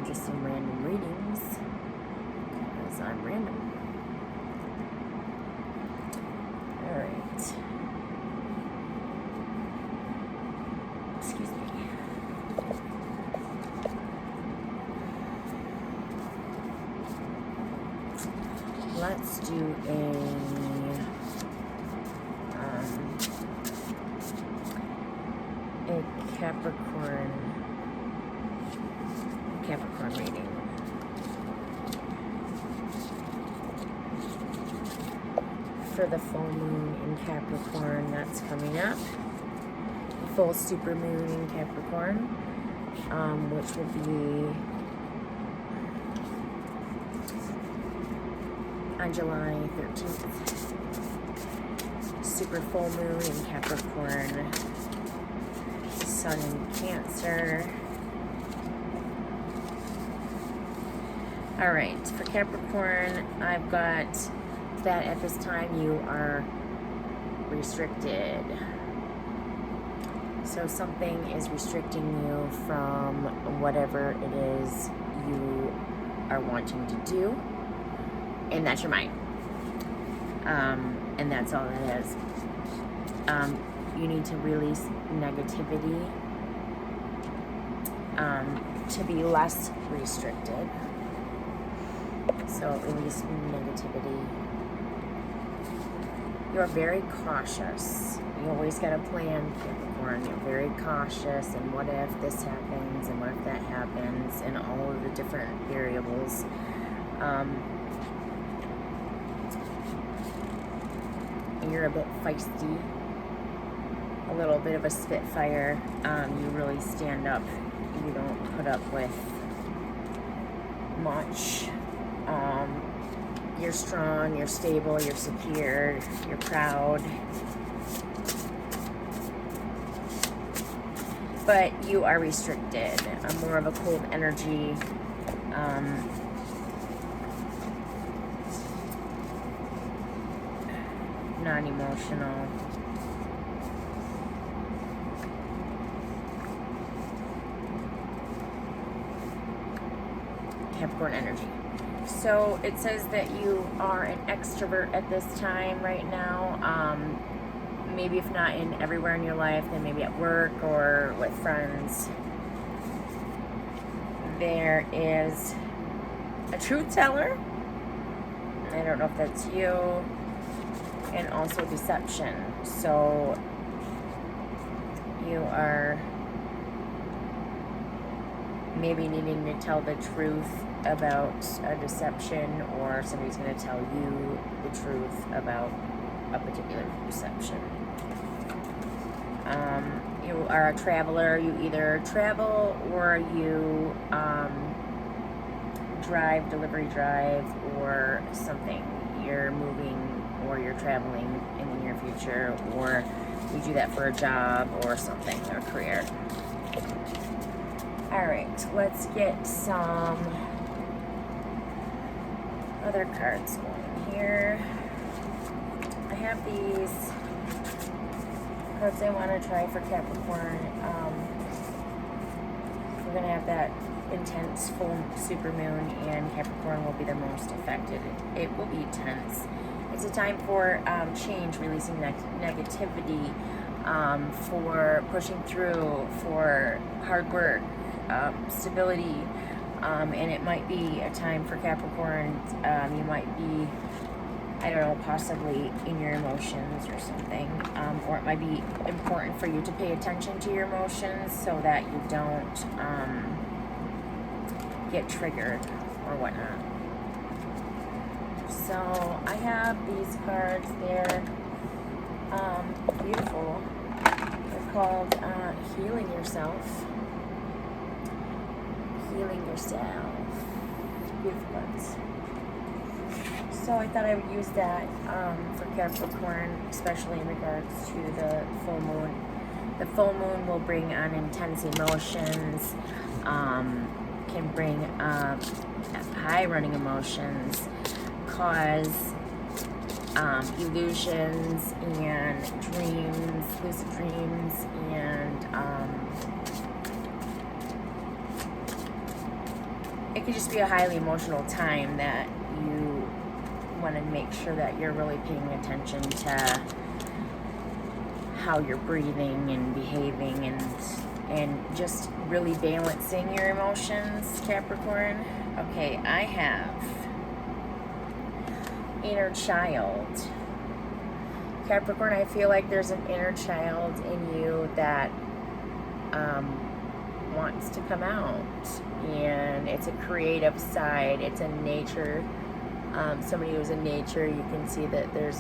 just some random readings, because I'm random. Alright. Excuse me. Let's do a Capricorn reading. For the full moon in Capricorn that's coming up. The full super moon in Capricorn, which will be on July 13th. Super full moon in Capricorn. Sun in Cancer. Alright, for Capricorn, I've got that at this time you are restricted. So something is restricting you from whatever it is you are wanting to do. And that's your mind. And that's all it is. You need to release negativity to be less restricted. So release negativity. You're very cautious. You always got a plan, Capricorn. You're very cautious, and what if this happens, and what if that happens, and all of the different variables. And you're a bit feisty, a little bit of a spitfire. You really stand up. You don't put up with much. You're strong, you're stable, you're secure, you're proud. But you are restricted. More of a cold energy. Non-emotional. Capricorn energy. So it says that you are an extrovert at this time right now. Maybe if not in everywhere in your life, then maybe at work or with friends. There is a truth teller. I don't know if that's you. And also deception. So you are maybe needing to tell the truth about a deception, or somebody's going to tell you the truth about a particular deception. You are a traveler. You either travel or you drive, delivery drive, or something. You're moving or you're traveling in the near future, or you do that for a job or something, or career. Alright, let's get some other cards going here. I have these cards I want to try for Capricorn. We're going to have that intense full super moon, and Capricorn will be the most affected. It will be tense. It's a time for change, releasing negativity, for pushing through, for hard work, stability, and it might be a time for Capricorn. You might be, I don't know, possibly in your emotions or something, or it might be important for you to pay attention to your emotions so that you don't get triggered or whatnot. So I have these cards. They're beautiful. They're called Healing Yourself. Healing Yourself. Beautiful cards. So I thought I would use that for Capricorn, especially in regards to the full moon. The full moon will bring on intense emotions, can bring high running emotions, cause illusions and dreams, lucid dreams, and could just be a highly emotional time that you want to make sure that you're really paying attention to how you're breathing and behaving, and just really balancing your emotions, Capricorn. Okay, I have inner child. Capricorn, I feel like there's an inner child in you that wants to come out, and it's a creative side. It's a nature, somebody who's in nature. You can see that there's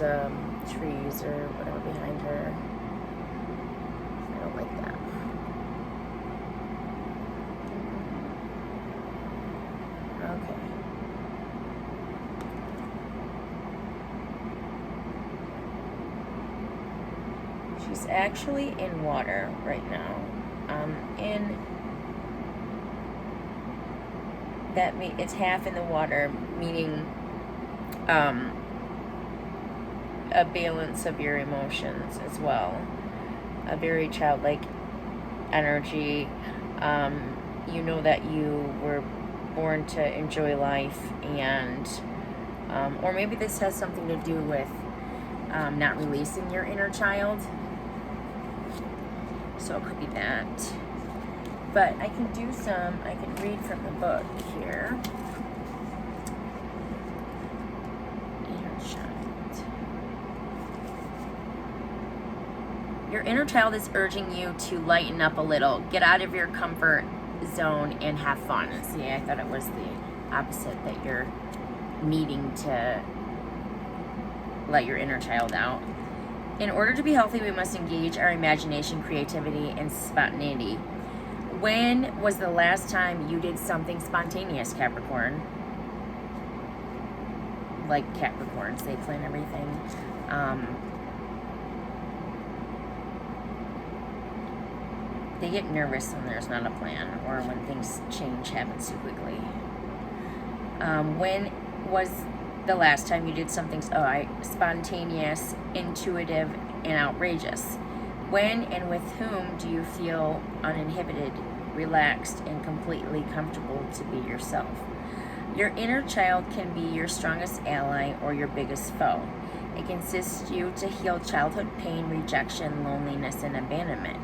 trees or whatever behind her. I don't like that. Okay. She's actually in water right now. It's half in the water, meaning a balance of your emotions as well. A very childlike energy. You know that you were born to enjoy life, and or maybe this has something to do with not releasing your inner child. So it could be that. But I can read from the book here. Inner child. Your inner child is urging you to lighten up a little. Get out of your comfort zone and have fun. See, I thought it was the opposite, that you're needing to let your inner child out. In order to be healthy, we must engage our imagination, creativity, and spontaneity. When was the last time you did something spontaneous, Capricorn? Like Capricorns, they plan everything. They get nervous when there's not a plan, or when things happen too quickly. When was the last time you did something spontaneous, intuitive, and outrageous? When and with whom do you feel uninhibited, relaxed, and completely comfortable to be yourself? Your inner child can be your strongest ally or your biggest foe. It can assist you to heal childhood pain, rejection, loneliness, and abandonment.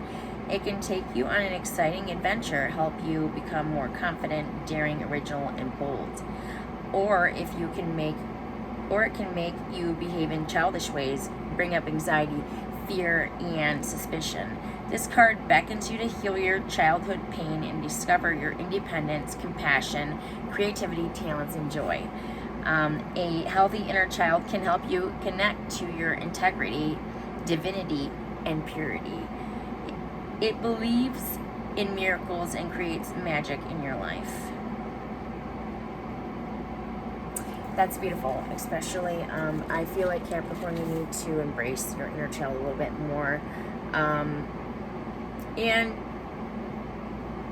It can take you on an exciting adventure, help you become more confident, daring, original, and bold. Or it can make you behave in childish ways, bring up anxiety, fear, and suspicion. This card beckons you to heal your childhood pain and discover your independence, compassion, creativity, talents, and joy. A healthy inner child can help you connect to your integrity, divinity, and purity. It believes in miracles and creates magic in your life. That's beautiful, especially, I feel like Capricorn, you need to embrace your inner child a little bit more. And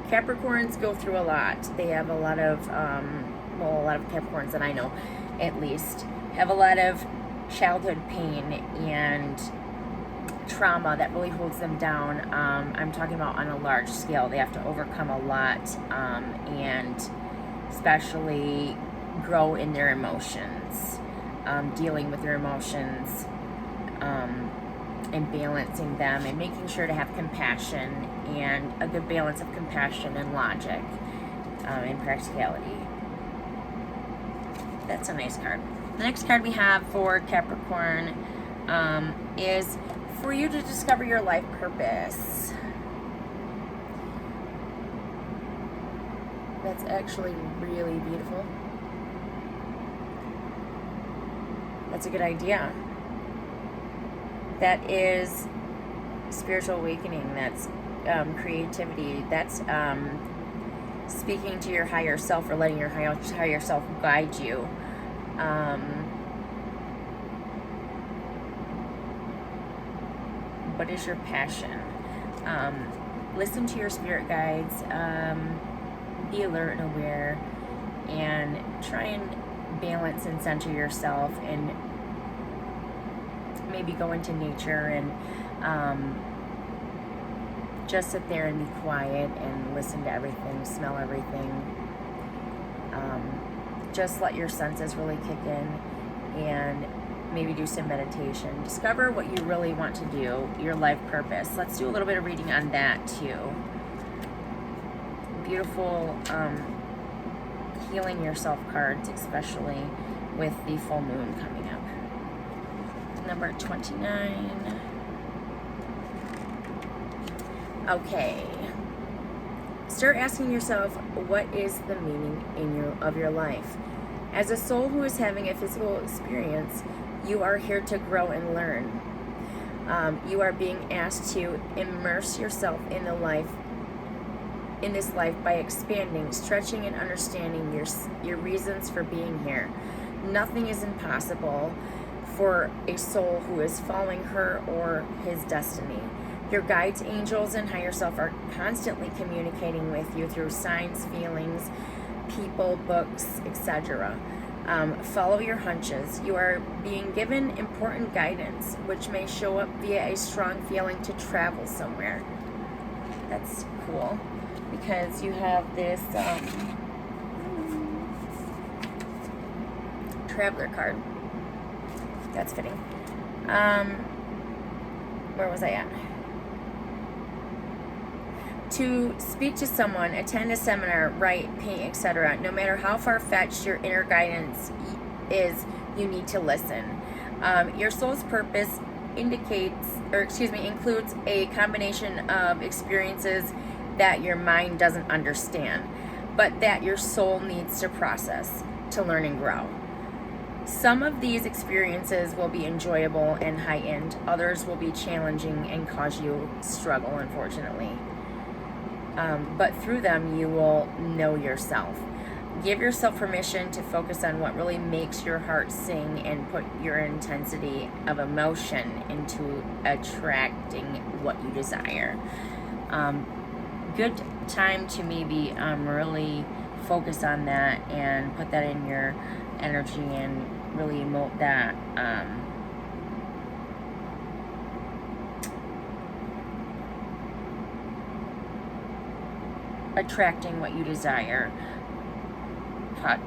Capricorns go through a lot. They have a lot of Capricorns that I know, at least, have a lot of childhood pain and trauma that really holds them down. I'm talking about on a large scale. They have to overcome a lot, and especially grow in their emotions, dealing with their emotions, and balancing them, and making sure to have compassion, and a good balance of compassion and logic, and practicality. That's a nice card. The next card we have for Capricorn is for you to discover your life purpose. That's actually really beautiful. That's a good idea. That is spiritual awakening. That's creativity. That's speaking to your higher self, or letting your higher self guide you. What is your passion? Listen to your spirit guides. Be alert and aware, and try and balance and center yourself, and maybe go into nature and just sit there and be quiet and listen to everything, smell everything, just let your senses really kick in and maybe do some meditation. Discover what you really want to do, your life purpose. Let's do a little bit of reading on that too. Beautiful healing yourself cards, especially with the full moon coming up. Number 29. Okay. Start asking yourself, what is the meaning of your life? As a soul who is having a physical experience, you are here to grow and learn. You are being asked to immerse yourself in this life by expanding, stretching, and understanding your reasons for being here. Nothing is impossible for a soul who is following her or his destiny. Your guides, angels, and higher self are constantly communicating with you through signs, feelings, people, books, etc. Follow your hunches. You are being given important guidance, which may show up via a strong feeling to travel somewhere. That's cool, because you have this traveler card. That's fitting. Where was I at? To speak to someone, attend a seminar, write, paint, etc. No matter how far-fetched your inner guidance is, you need to listen. Your soul's purpose includes a combination of experiences that your mind doesn't understand, but that your soul needs to process to learn and grow. Some of these experiences will be enjoyable and high-end. Others will be challenging and cause you struggle, unfortunately. But through them, you will know yourself. Give yourself permission to focus on what really makes your heart sing and put your intensity of emotion into attracting what you desire. Good time to maybe really focus on that and put that in your energy and really emote that. Attracting what you desire.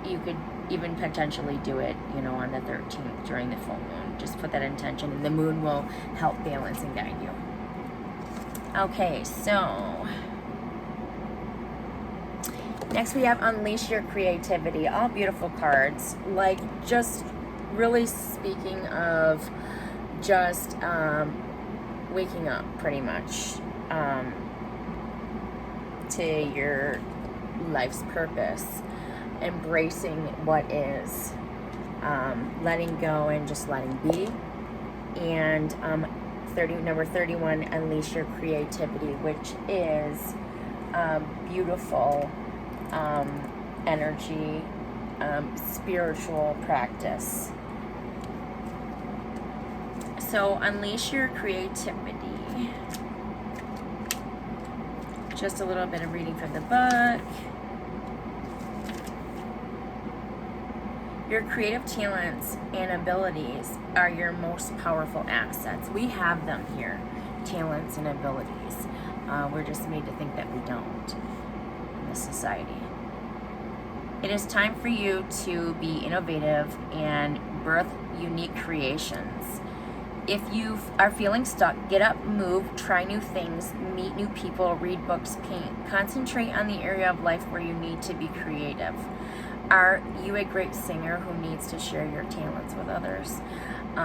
You could even potentially do it, on the 13th during the full moon. Just put that intention, and the moon will help balance and guide you. Okay, so next we have Unleash Your Creativity. All beautiful cards. Like, just really speaking of just waking up, pretty much. To your life's purpose, embracing what is, letting go and just letting be, and number 31, Unleash Your Creativity, which is beautiful energy, spiritual practice. So unleash your creativity. Just a little bit of reading from the book. Your creative talents and abilities are your most powerful assets. We have them here, talents and abilities. We're just made to think that we don't in this society. It is time for you to be innovative and birth unique creations. If you are feeling stuck, get up, move, try new things, meet new people, read books, paint. Concentrate on the area of life where you need to be creative. Are you a great singer who needs to share your talents with others? Do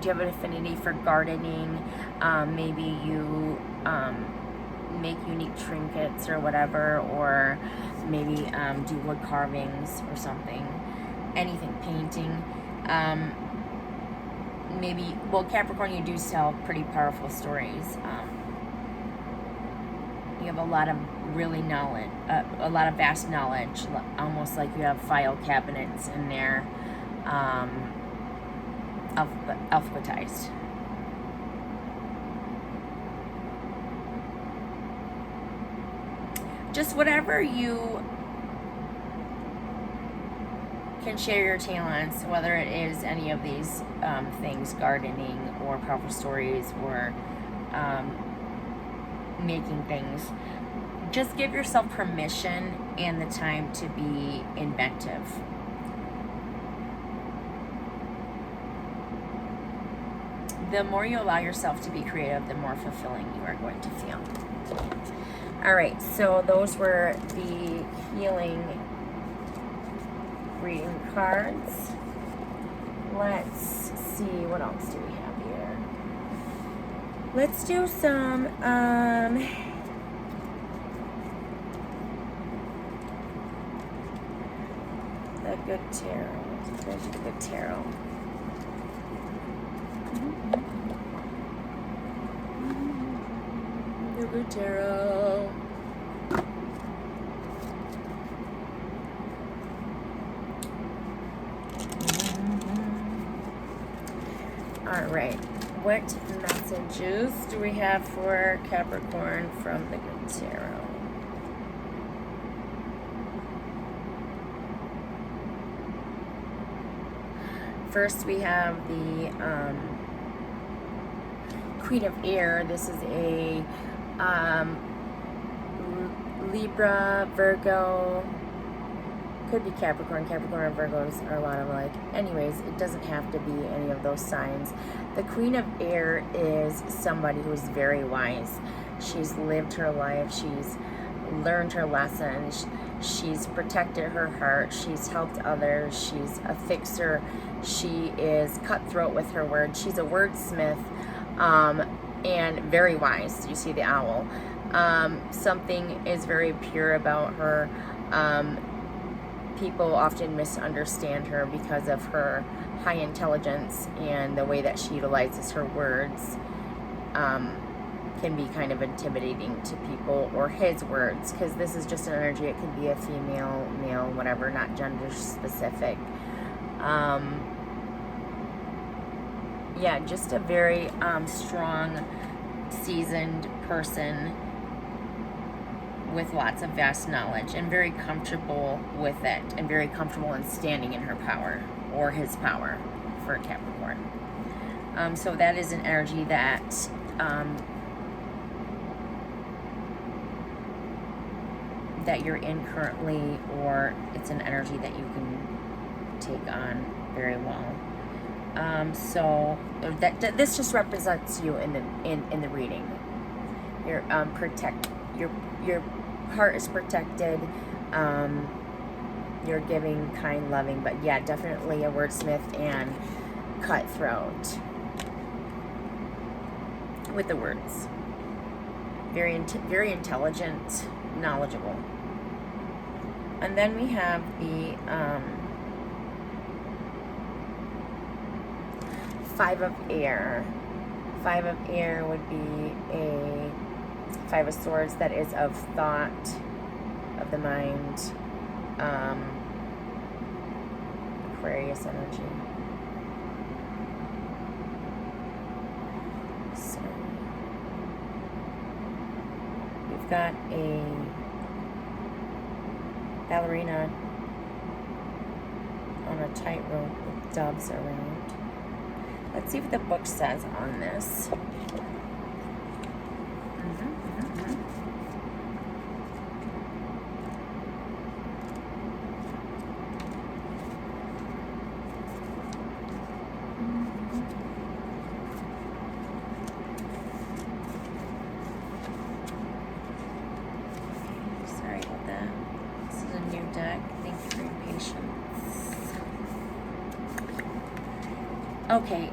you have an affinity for gardening? Maybe you make unique trinkets or whatever, or maybe do wood carvings or something. Anything, painting. Maybe, Capricorn, you do tell pretty powerful stories. You have a lot of a lot of vast knowledge, almost like you have file cabinets in there, alphabetized. Just whatever you can share your talents, whether it is any of these things, gardening or powerful stories or making things, just give yourself permission and the time to be inventive. The more you allow yourself to be creative, the more fulfilling you are going to feel. All right, so those were the healing reading cards. Let's see, what else do we have here? Let's do some, the good tarot. Let's go to the good tarot. The good tarot. All right, what messages do we have for Capricorn from the good tarot? First, we have the Queen of Air. This is a Libra, Virgo, could be Capricorn. Capricorn and Virgos are a lot alike. Anyways, it doesn't have to be any of those signs. The Queen of Air is somebody who's very wise. She's lived her life. She's learned her lessons. She's protected her heart. She's helped others. She's a fixer. She is cutthroat with her words. She's a wordsmith, and very wise. You see the owl. Something is very pure about her. People often misunderstand her because of her high intelligence, and the way that she utilizes her words can be kind of intimidating to people, or his words, because this is just an energy. It could be a female, male, whatever, not gender specific. Yeah, just a very strong, seasoned person with lots of vast knowledge, and very comfortable with it, and very comfortable in standing in her power, or his power, for Capricorn. So that is an energy that that you're in currently, or it's an energy that you can take on very well. So that this just represents you in the reading. Your your heart is protected. You're giving, kind, loving, but yeah, definitely a wordsmith and cutthroat with the words. Very intelligent, knowledgeable. And then we have the Five of Air. Five of Air would be a Five of Swords that is of thought, of the mind, Aquarius energy. So we've got a ballerina on a tightrope with doves around. Let's see what the book says on this. Sorry about that. This is a new deck. Thank you for your patience. Okay,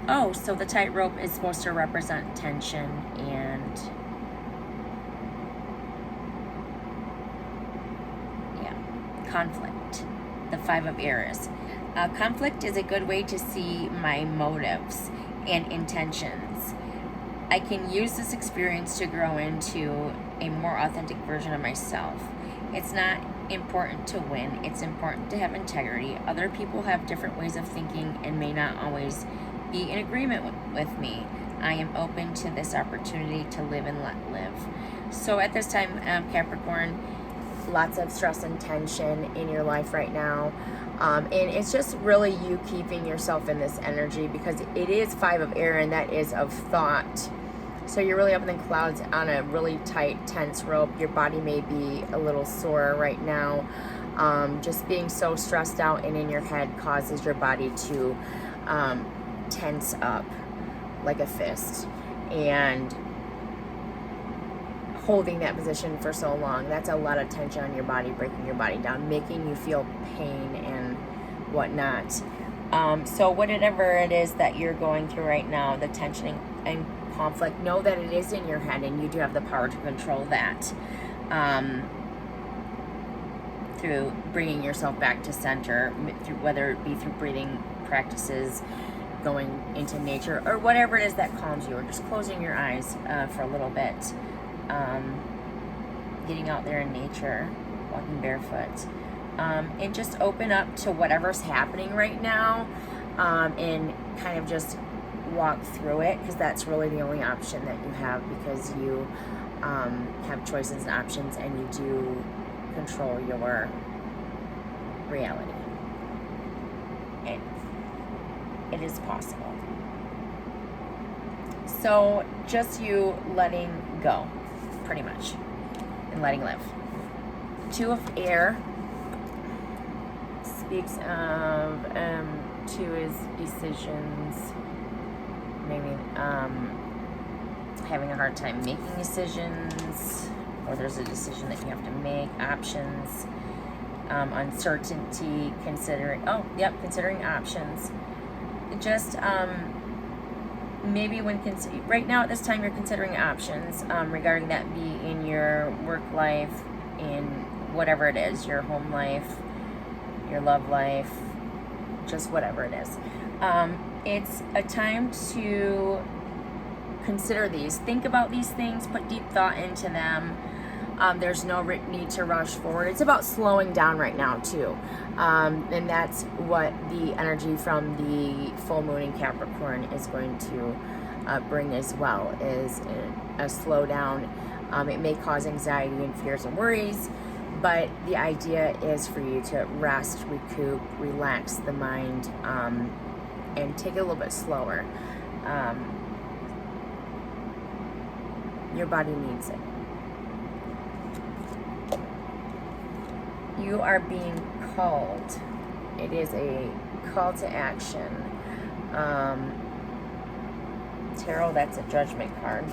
oh, so the tightrope is supposed to represent tension and, yeah, conflict. The Five of Air is. Conflict is a good way to see my motives and intentions. I can use this experience to grow into a more authentic version of myself. It's not important to win. It's important to have integrity. Other people have different ways of thinking and may not always be in agreement with me. I am open to this opportunity to live and let live. So at this time, Capricorn, lots of stress and tension in your life right now. And it's just really you keeping yourself in this energy, because it is Five of Air, and that is of thought. So you're really up in the clouds on a really tight, tense rope. Your body may be a little sore right now. Just being so stressed out and in your head causes your body to tense up like a fist. And holding that position for so long, that's a lot of tension on your body, breaking your body down, making you feel pain and whatnot. So whatever it is that you're going through right now, the tension and conflict, know that it is in your head and you do have the power to control that, through bringing yourself back to center, through, whether it be through breathing practices, going into nature, or whatever it is that calms you, or just closing your eyes for a little bit, getting out there in nature, walking barefoot, and just open up to whatever's happening right now, and kind of just walk through it, because that's really the only option that you have, because you have choices and options, and you do control your reality. It is possible. So just you letting go, pretty much, and letting live. 2 of air speaks of 2 is decisions, maybe having a hard time making decisions, or there's a decision that you have to make, options, uncertainty, considering options. Just maybe when right now at this time you're considering options regarding that, be in your work life, in whatever it is, your home life, your love life, just whatever it is. It's a time to consider these, think about these things, put deep thought into them. There's no need to rush forward. It's about slowing down right now too, and that's what the energy from the full moon in Capricorn is going to bring as well, is a slowdown. It may cause anxiety and fears and worries, but the idea is for you to rest, recoup, relax the mind, and take it a little bit slower. Your body needs it. You are being called. It is a call to action. Tarot, that's a judgment card.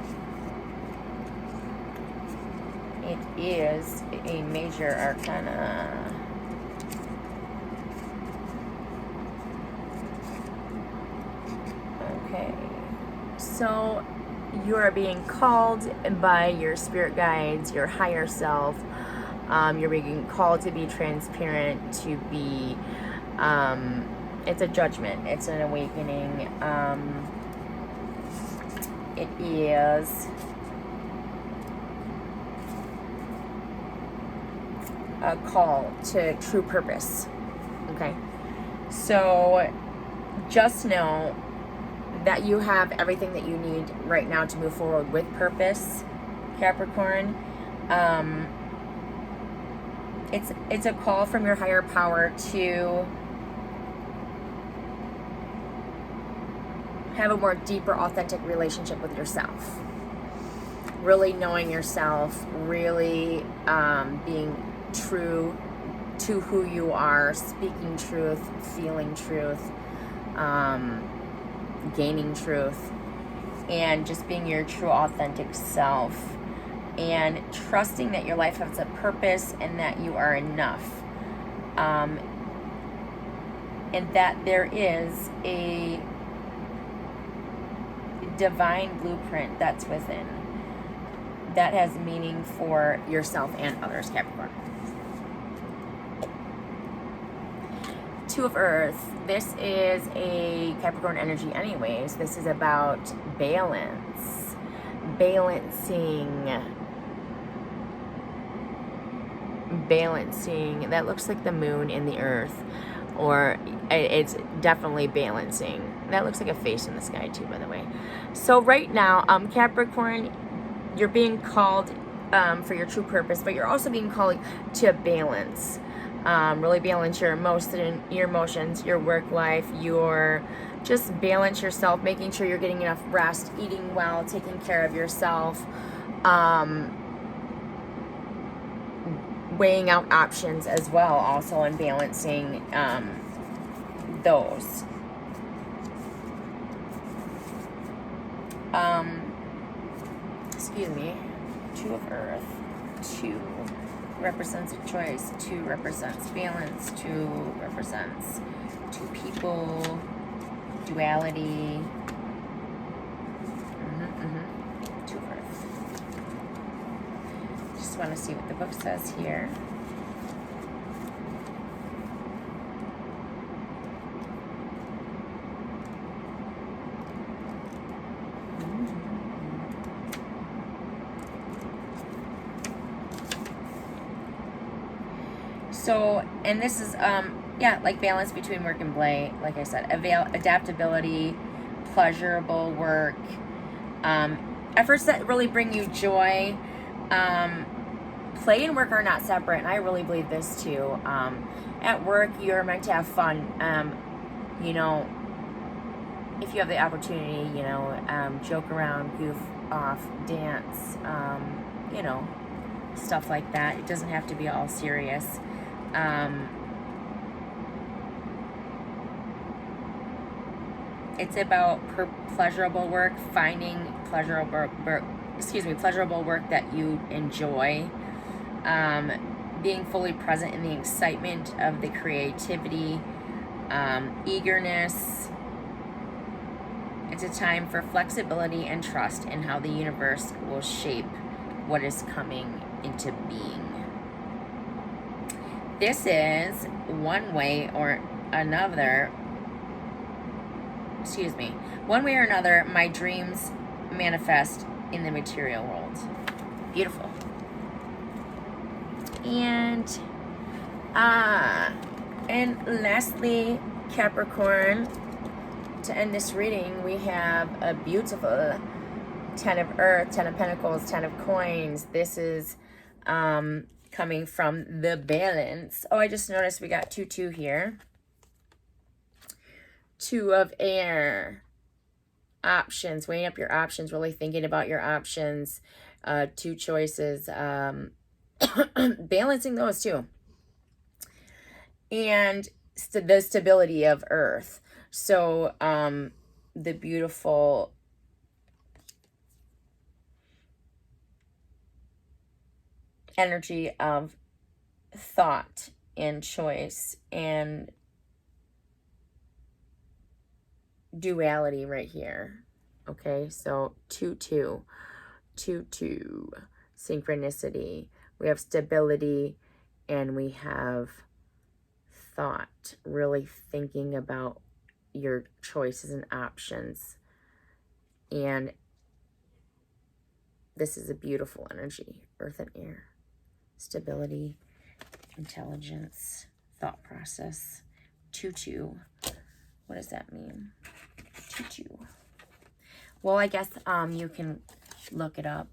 It is a major arcana. Okay. So you are being called by your spirit guides, your higher self. You're being called to be transparent, to be, it's a judgment, it's an awakening. It is a call to true purpose. Okay, so just know that you have everything that you need right now to move forward with purpose, Capricorn. It's a call from your higher power to have a more deeper, authentic relationship with yourself. Really knowing yourself, really being true to who you are, speaking truth, feeling truth, gaining truth, and just being your true, authentic self. And trusting that your life has a purpose and that you are enough. And that there is a divine blueprint that's within that has meaning for yourself and others, Capricorn. 2 of Earth. This is a Capricorn energy anyways. This is about balance. Balancing. That looks like the moon and the earth, or it's definitely balancing. That looks like a face in the sky too, by the way. So right now, Capricorn, you're being called for your true purpose, but you're also being called to balance. Really balance your emotions, your work life, just balance yourself, making sure you're getting enough rest, eating well, taking care of yourself, weighing out options as well, also, and balancing those. Excuse me. 2 of Earth. 2 represents a choice. 2 represents balance. 2 represents 2 people. Duality. 2 of Earth. Just want to see what the book says here. So, and this is, like balance between work and play, like I said, adaptability, pleasurable work, efforts that really bring you joy. Play and work are not separate, and I really believe this too. At work, you're meant to have fun. If you have the opportunity, joke around, goof off, dance, stuff like that. It doesn't have to be all serious. It's about pleasurable work, finding pleasurable work that you enjoy, being fully present in the excitement of the creativity, eagerness. It's a time for flexibility and trust in how the universe will shape what is coming into being. This is one way or another, my dreams manifest in the material world. Beautiful. And lastly, Capricorn, to end this reading, we have a beautiful 10 of Earth, 10 of Pentacles, 10 of Coins. This is coming from the balance. Oh, I just noticed we got 2 here. 2 of Air. Options, weighing up your options, really thinking about your options. 2 choices, balancing those too. And the stability of Earth. So the beautiful energy of thought and choice and duality right here. Okay, so 2-2 synchronicity. We have stability and we have thought, really thinking about your choices and options. And this is a beautiful energy, Earth and Air. Stability, intelligence, thought process. 2-2. What does that mean? 2-2. Well, I guess you can look it up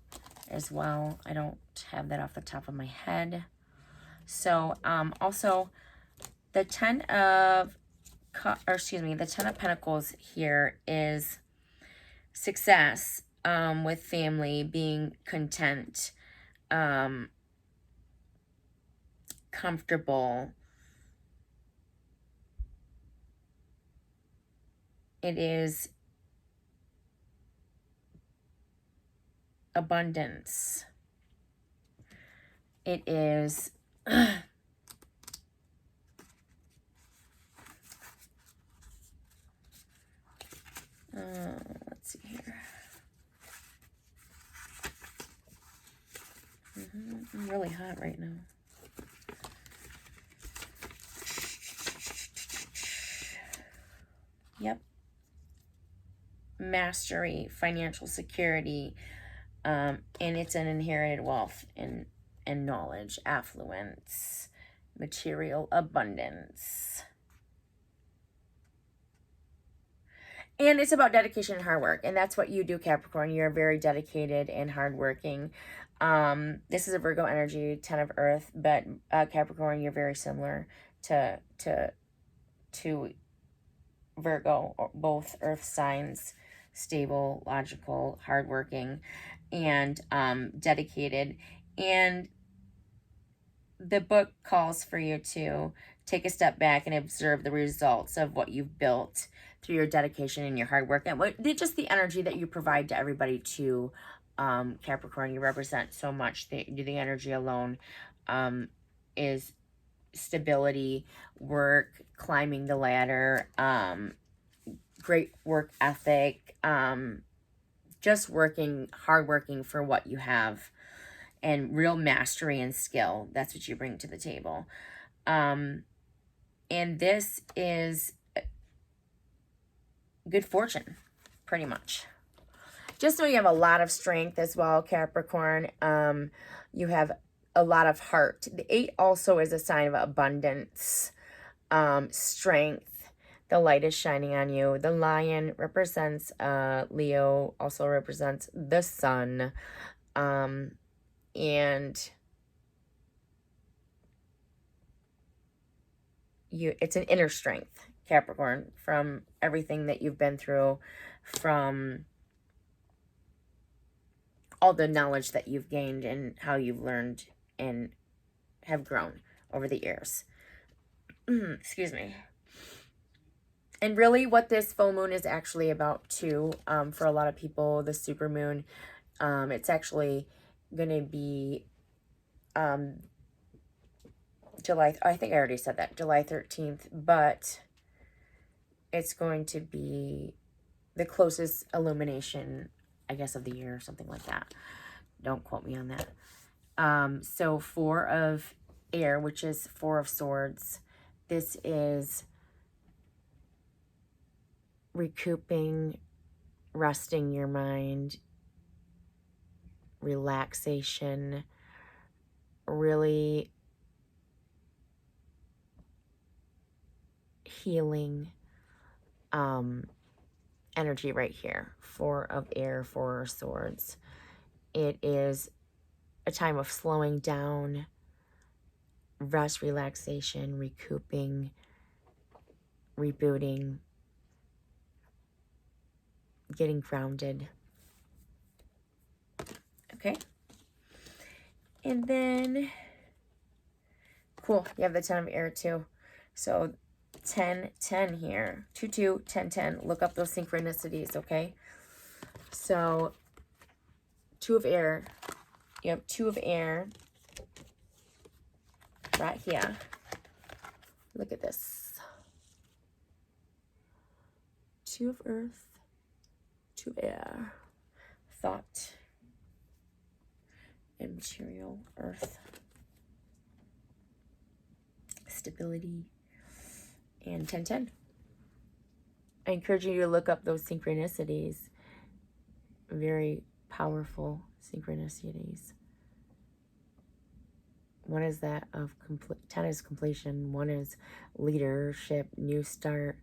as well. I don't have that off the top of my head. So, also, the 10 of Pentacles here is success with family, being content, comfortable. It is abundance. It is let's see here. I'm really hot right now. Yep. Mastery, financial security, and it's an inherited wealth and knowledge, affluence, material abundance. And it's about dedication and hard work. And that's what you do, Capricorn. You're very dedicated and hardworking. This is a Virgo energy, 10 of Earth, but Capricorn, you're very similar to Virgo, both Earth signs, stable, logical, hardworking, and dedicated. And the book calls for you to take a step back and observe the results of what you've built through your dedication and your hard work, and just the energy that you provide to everybody too. Capricorn, you represent so much. The energy alone is stability, work, climbing the ladder, great work ethic, just hard working for what you have, and real mastery and skill. That's what you bring to the table. And this is good fortune, pretty much. Just know you have a lot of strength as well, Capricorn. You have a lot of heart. The 8 also is a sign of abundance, strength. The light is shining on you. The lion represents Leo, also represents the sun. And it's an inner strength, Capricorn, from everything that you've been through, from all the knowledge that you've gained and how you've learned and have grown over the years. Excuse me. And really what this full moon is actually about too, for a lot of people, the super moon, it's actually going to be July, I think I already said that, July 13th, but it's going to be the closest illumination, I guess, of the year or something like that. Don't quote me on that. So 4 of air, which is 4 of swords. This is recouping, resting your mind, relaxation, really healing energy right here. 4 of air, 4 of swords. It is a time of slowing down, rest, relaxation, recouping, rebooting, getting grounded. Okay. And then, cool, you have the 10 of air too. So 10, 10 here. 2, 2, 10, 10. Look up those synchronicities, okay? So 2 of air. You have 2 of air right here. Look at this. 2 of earth, 2 of air. Thought and material, earth. Stability. And 10, 10. I encourage you to look up those synchronicities. Very powerful synchronicities. One is that of 10 is completion. 1 is leadership, new start.